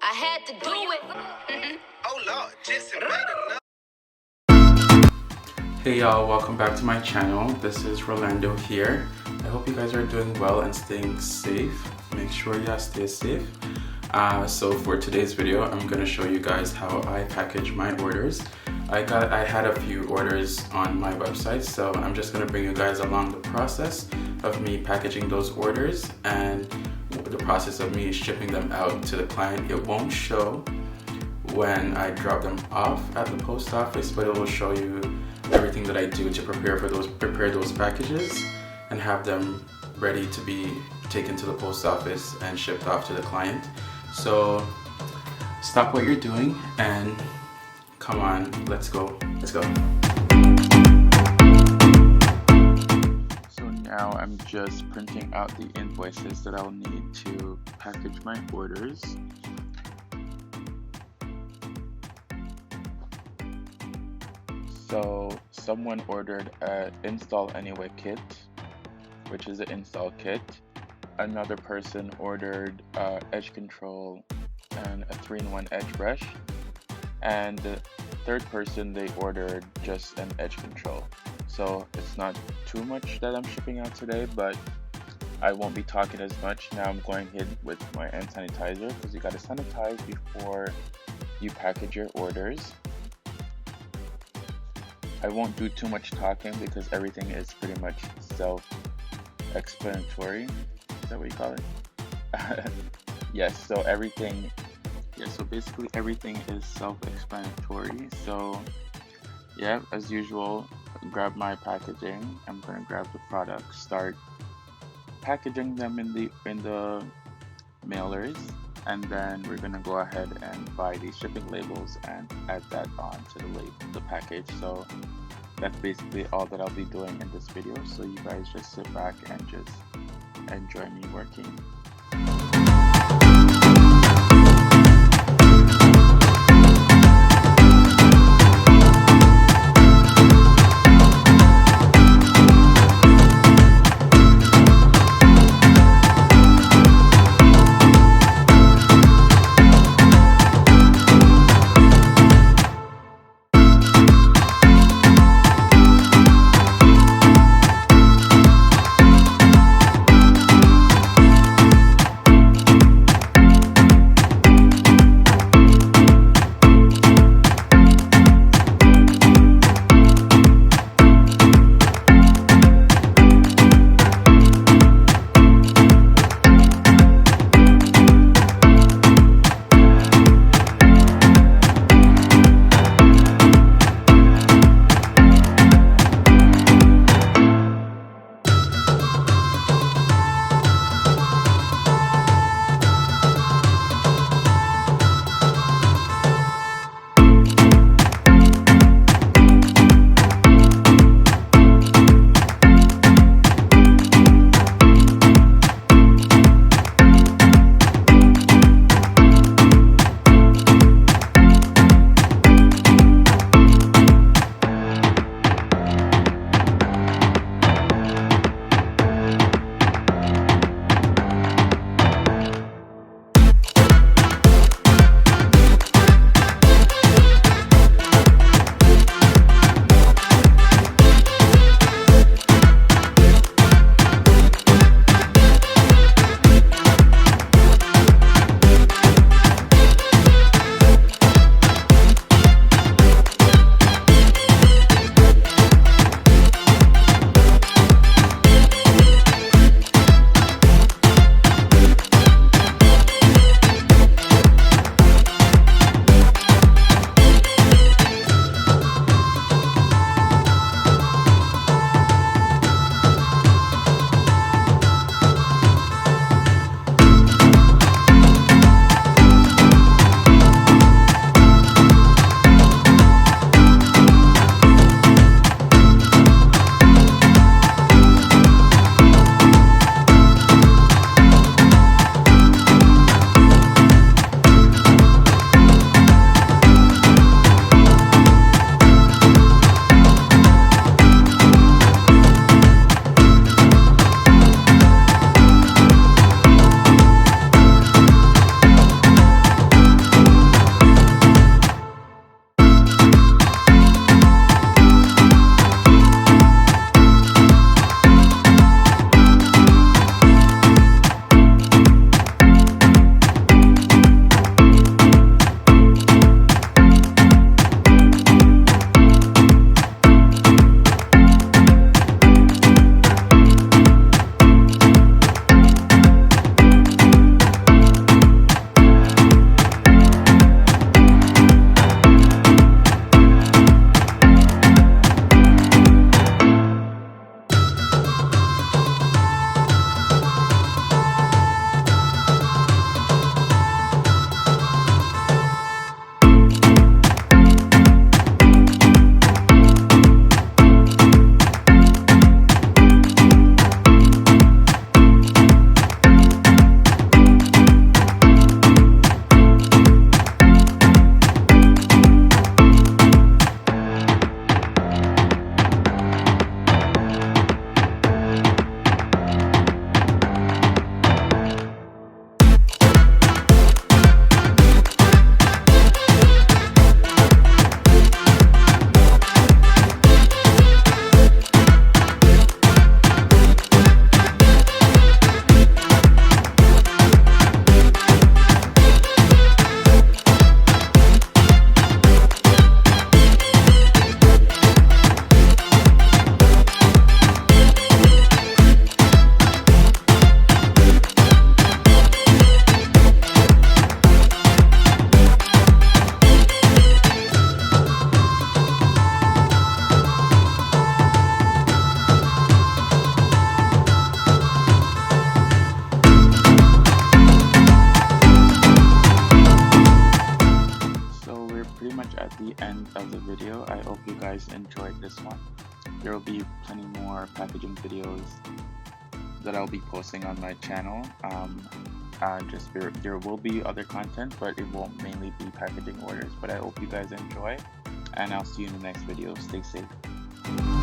I had to do it. Oh Lord, Jason, wait enough. Hey y'all, welcome back to my channel. This is Rolando here. I hope you guys are doing well and staying safe. Make sure y'all stay safe. So for today's video, I'm gonna show you guys how I package my orders. I had a few orders on my website, so I'm just gonna bring you guys along the process of me packaging those orders and the process of me shipping them out to the client. It won't show when I drop them off at the post office, but it will show you everything that I do to prepare those packages and have them ready to be taken to the post office and shipped off to the client. So stop what you're doing and come on, let's go. So now I'm just printing out the invoices that I'll need to package my orders. So someone ordered an Install Anyway kit, which is an install kit. Another person ordered edge control and a 3-in-1 edge brush. And the third person, they ordered just an edge control. So it's not too much that I'm shipping out today, but I won't be talking as much. Now I'm going ahead with my hand sanitizer, because you gotta sanitize before you package your orders. I won't do too much talking because everything is pretty much self-explanatory. Is that what you call it? Yes, so basically everything is self-explanatory. So yeah, as usual, grab my packaging. I'm gonna grab the product, start packaging them in the mailers, and then we're gonna go ahead and buy these shipping labels and add that on to the package. So that's basically all that I'll be doing in this video. So you guys just sit back and just enjoy me working. much at the end of the video. I hope you guys enjoyed this one. There will be plenty more packaging videos that I'll be posting on my channel. There will be other content, but it won't mainly be packaging orders. But I hope you guys enjoy, and I'll see you in the next video. Stay safe.